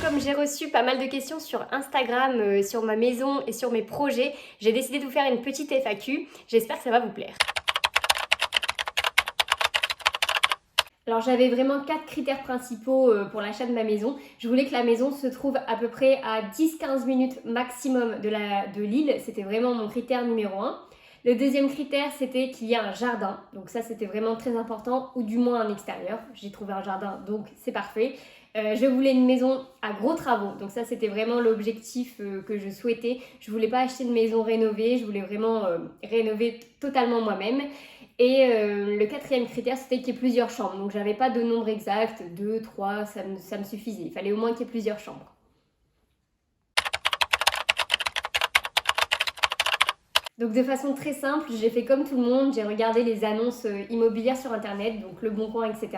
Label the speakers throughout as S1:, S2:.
S1: comme j'ai reçu pas mal de questions sur Instagram, sur ma maison et sur mes projets, j'ai décidé de vous faire une petite FAQ. J'espère que ça va vous plaire. Alors j'avais vraiment 4 critères principaux pour l'achat de ma maison. Je voulais que la maison se trouve à peu près à 10-15 minutes maximum de l'île. C'était vraiment mon critère numéro 1. Le deuxième critère, c'était qu'il y ait un jardin. Donc ça, c'était vraiment très important, ou du moins un extérieur. J'ai trouvé un jardin, donc c'est parfait. Je voulais une maison à gros travaux. Donc ça, c'était vraiment l'objectif que je souhaitais. Je voulais pas acheter une maison rénovée. Je voulais vraiment rénover totalement moi-même. Et le quatrième critère, c'était qu'il y ait plusieurs chambres. Donc j'avais pas de nombre exact, 2, 3, ça me suffisait. Il fallait au moins qu'il y ait plusieurs chambres. Donc de façon très simple, j'ai fait comme tout le monde, j'ai regardé les annonces immobilières sur internet, donc Le Bon Coin, etc.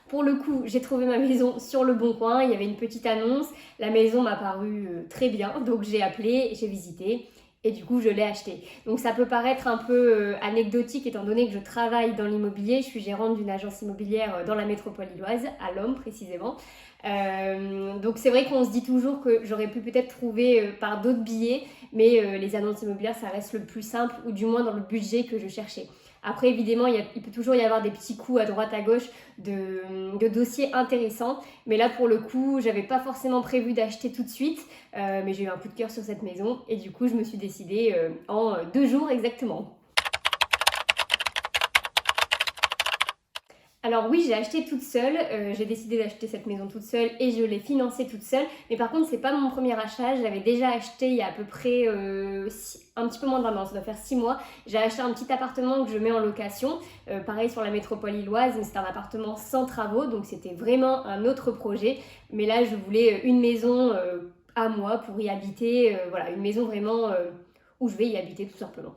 S1: Pour le coup, j'ai trouvé ma maison sur Le Bon Coin, il y avait une petite annonce, la maison m'a paru très bien, donc j'ai appelé, j'ai visité. Et du coup, je l'ai acheté. Donc ça peut paraître un peu anecdotique étant donné que je travaille dans l'immobilier. Je suis gérante d'une agence immobilière dans la métropole lilloise, à Lomme précisément. Donc c'est vrai qu'on se dit toujours que j'aurais pu peut-être trouver par d'autres billets, mais les annonces immobilières, ça reste le plus simple, ou du moins dans le budget que je cherchais. Après, évidemment, il peut toujours y avoir des petits coups à droite à gauche de dossiers intéressants. Mais là, pour le coup, j'avais pas forcément prévu d'acheter tout de suite. Mais j'ai eu un coup de cœur sur cette maison. Et du coup, je me suis décidée en 2 jours exactement. Alors oui, j'ai acheté toute seule, j'ai décidé d'acheter cette maison toute seule et je l'ai financée toute seule. Mais par contre, c'est pas mon premier achat, je l'avais déjà acheté il y a à peu près un petit peu moins d'un an, ça doit faire 6 mois. J'ai acheté un petit appartement que je mets en location, pareil sur la métropole lilloise, mais c'est un appartement sans travaux, donc c'était vraiment un autre projet. Mais là, je voulais une maison à moi pour y habiter, voilà, une maison vraiment où je vais y habiter tout simplement.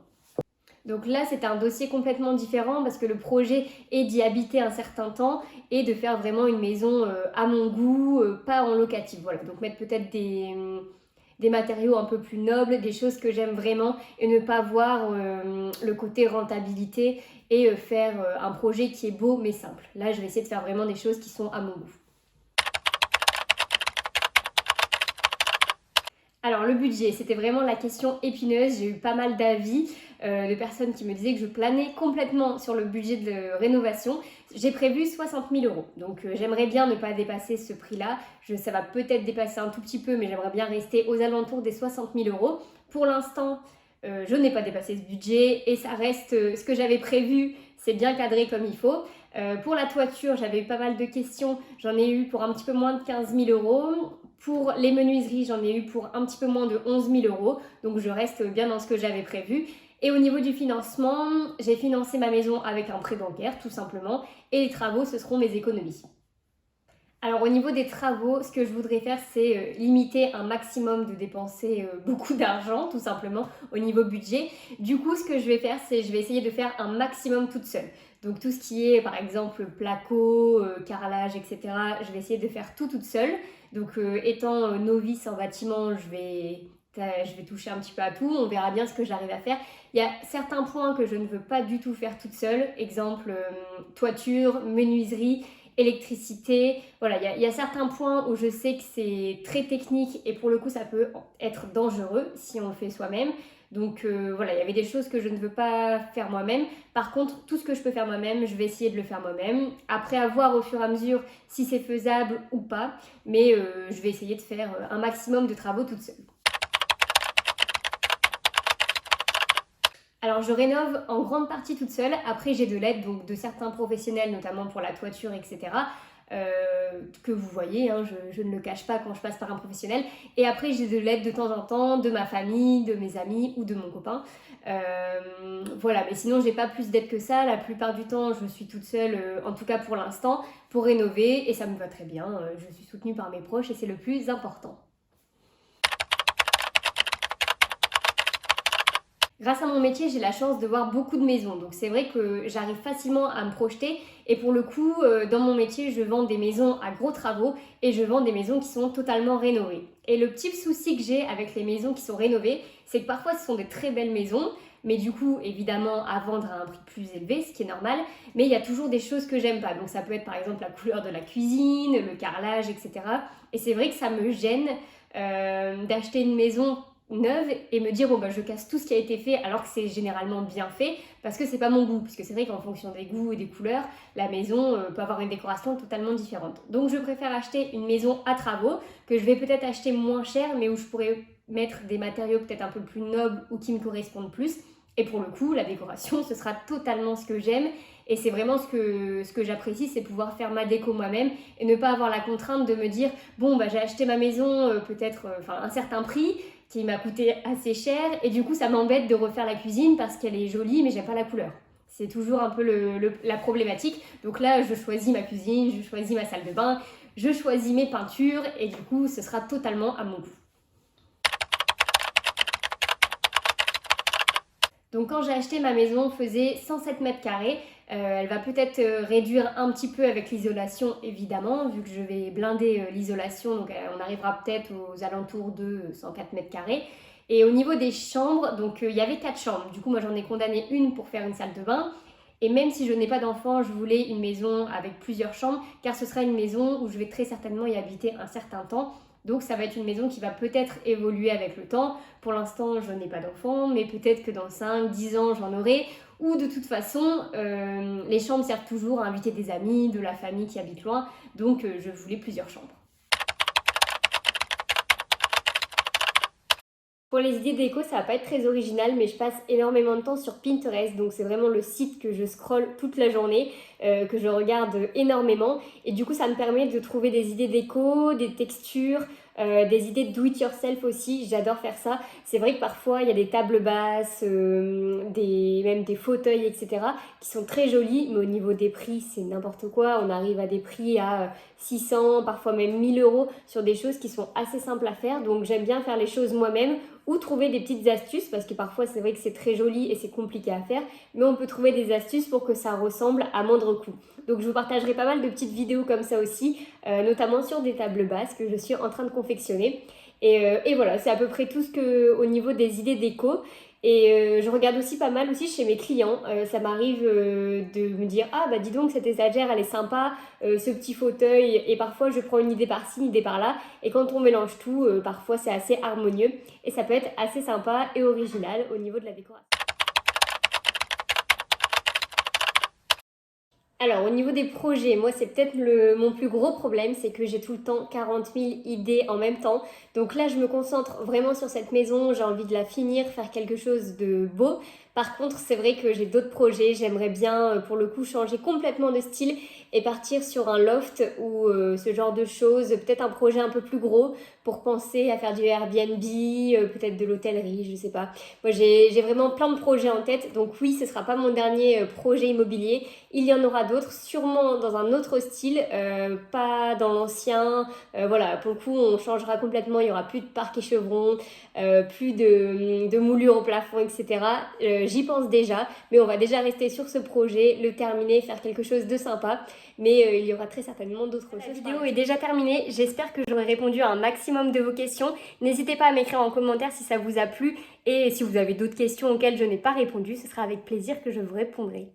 S1: Donc là, c'est un dossier complètement différent parce que le projet est d'y habiter un certain temps et de faire vraiment une maison à mon goût, pas en locatif. Voilà, donc mettre peut-être des matériaux un peu plus nobles, des choses que j'aime vraiment et ne pas voir le côté rentabilité et faire un projet qui est beau mais simple. Là, je vais essayer de faire vraiment des choses qui sont à mon goût. Alors le budget, c'était vraiment la question épineuse. J'ai eu pas mal d'avis de personnes qui me disaient que je planais complètement sur le budget de rénovation. J'ai prévu 60 000 euros. Donc j'aimerais bien ne pas dépasser ce prix-là. Ça va peut-être dépasser un tout petit peu, mais j'aimerais bien rester aux alentours des 60 000 euros. Pour l'instant, je n'ai pas dépassé ce budget et ça reste ce que j'avais prévu. C'est bien cadré comme il faut. Pour la toiture, j'avais eu pas mal de questions. J'en ai eu pour un petit peu moins de 15 000 euros. Pour les menuiseries, j'en ai eu pour un petit peu moins de 11 000 euros. Donc je reste bien dans ce que j'avais prévu. Et au niveau du financement, j'ai financé ma maison avec un prêt bancaire tout simplement. Et les travaux, ce seront mes économies. Alors au niveau des travaux, ce que je voudrais faire, c'est limiter un maximum de dépenser beaucoup d'argent, tout simplement, au niveau budget. Du coup, ce que je vais faire, c'est je vais essayer de faire un maximum toute seule. Donc tout ce qui est, par exemple, placo, carrelage, etc., je vais essayer de faire tout toute seule. Donc étant novice en bâtiment, je vais toucher un petit peu à tout, on verra bien ce que j'arrive à faire. Il y a certains points que je ne veux pas du tout faire toute seule, exemple toiture, menuiserie, électricité. Voilà, il y a certains points où je sais que c'est très technique et pour le coup ça peut être dangereux si on le fait soi-même. Donc voilà, il y avait des choses que je ne veux pas faire moi-même. Par contre, tout ce que je peux faire moi-même, je vais essayer de le faire moi-même. Après, à voir au fur et à mesure si c'est faisable ou pas. Mais je vais essayer de faire un maximum de travaux toute seule. Alors je rénove en grande partie toute seule, après j'ai de l'aide donc de certains professionnels, notamment pour la toiture, etc. Que vous voyez, hein, je ne le cache pas quand je passe par un professionnel. Et après j'ai de l'aide de temps en temps de ma famille, de mes amis ou de mon copain. Voilà, mais sinon j'ai pas plus d'aide que ça. La plupart du temps je suis toute seule, en tout cas pour l'instant, pour rénover et ça me va très bien. Je suis soutenue par mes proches et c'est le plus important. Grâce à mon métier, j'ai la chance de voir beaucoup de maisons. Donc c'est vrai que j'arrive facilement à me projeter. Et pour le coup, dans mon métier, je vends des maisons à gros travaux et je vends des maisons qui sont totalement rénovées. Et le petit souci que j'ai avec les maisons qui sont rénovées, c'est que parfois ce sont des très belles maisons. mais du coup évidemment à vendre à un prix plus élevé, ce qui est normal, mais il y a toujours des choses que j'aime pas. Donc ça peut être par exemple la couleur de la cuisine, le carrelage, etc. Et c'est vrai que ça me gêne d'acheter une maison neuve et me dire bon bah je casse tout ce qui a été fait alors que c'est généralement bien fait parce que c'est pas mon goût, parce que c'est vrai qu'en fonction des goûts et des couleurs la maison peut avoir une décoration totalement différente. Donc je préfère acheter une maison à travaux que je vais peut-être acheter moins cher mais où je pourrais mettre des matériaux peut-être un peu plus nobles ou qui me correspondent plus, et pour le coup la décoration ce sera totalement ce que j'aime. Et c'est vraiment ce que j'apprécie, c'est pouvoir faire ma déco moi-même et ne pas avoir la contrainte de me dire bon bah j'ai acheté ma maison peut-être un certain prix qui m'a coûté assez cher et du coup ça m'embête de refaire la cuisine parce qu'elle est jolie mais j'aime pas la couleur. C'est toujours un peu la problématique. Donc là je choisis ma cuisine, je choisis ma salle de bain, je choisis mes peintures et du coup ce sera totalement à mon goût. Donc quand j'ai acheté ma maison, faisait 107 mètres carrés. Elle va peut-être réduire un petit peu avec l'isolation évidemment, vu que je vais blinder l'isolation, donc on arrivera peut-être aux alentours de 104 mètres carrés. Et au niveau des chambres, donc il y avait 4 chambres. Du coup moi j'en ai condamné une pour faire une salle de bain. Et même si je n'ai pas d'enfant, je voulais une maison avec plusieurs chambres, car ce sera une maison où je vais très certainement y habiter un certain temps. Donc ça va être une maison qui va peut-être évoluer avec le temps. Pour l'instant, je n'ai pas d'enfant, mais peut-être que dans 5-10 ans, j'en aurai. Ou de toute façon, les chambres servent toujours à inviter des amis, de la famille qui habite loin. Donc je voulais plusieurs chambres. Pour les idées déco, ça va pas être très original, mais je passe énormément de temps sur Pinterest, donc c'est vraiment le site que je scrolle toute la journée, que je regarde énormément, et du coup ça me permet de trouver des idées déco, des textures, des idées de do it yourself aussi. J'adore faire ça. C'est vrai que parfois il y a des tables basses, même des fauteuils, etc. qui sont très jolis, mais au niveau des prix c'est n'importe quoi. On arrive à des prix à 600, parfois même 1000 euros sur des choses qui sont assez simples à faire, donc j'aime bien faire les choses moi-même ou trouver des petites astuces, parce que parfois c'est vrai que c'est très joli et c'est compliqué à faire, mais on peut trouver des astuces pour que ça ressemble à moindre coût. Donc je vous partagerai pas mal de petites vidéos comme ça aussi, notamment sur des tables basses que je suis en train de confectionner. Et voilà, c'est à peu près tout ce que au niveau des idées déco. Et je regarde aussi pas mal aussi chez mes clients. Ça m'arrive de me dire ah bah dis donc cette étagère elle est sympa, ce petit fauteuil, et parfois je prends une idée par-ci, une idée par-là, et quand on mélange tout, parfois c'est assez harmonieux et ça peut être assez sympa et original au niveau de la décoration. Alors au niveau des projets, moi c'est peut-être mon plus gros problème, c'est que j'ai tout le temps 40 000 idées en même temps. Donc là je me concentre vraiment sur cette maison, j'ai envie de la finir, faire quelque chose de beau. Par contre c'est vrai que j'ai d'autres projets, j'aimerais bien pour le coup changer complètement de style et partir sur un loft ou ce genre de choses, peut-être un projet un peu plus gros pour penser à faire du Airbnb, peut-être de l'hôtellerie, je sais pas. Moi j'ai vraiment plein de projets en tête, donc oui ce sera pas mon dernier projet immobilier. Il y en aura d'autres, sûrement dans un autre style, pas dans l'ancien. Voilà, pour le coup, on changera complètement. Il n'y aura plus de parquet chevron, plus de moulures au plafond, etc. J'y pense déjà, mais on va déjà rester sur ce projet, le terminer, faire quelque chose de sympa. Mais il y aura très certainement d'autres choses. La vidéo est déjà terminée. J'espère que j'aurai répondu à un maximum de vos questions. N'hésitez pas à m'écrire en commentaire si ça vous a plu. Et si vous avez d'autres questions auxquelles je n'ai pas répondu, ce sera avec plaisir que je vous répondrai.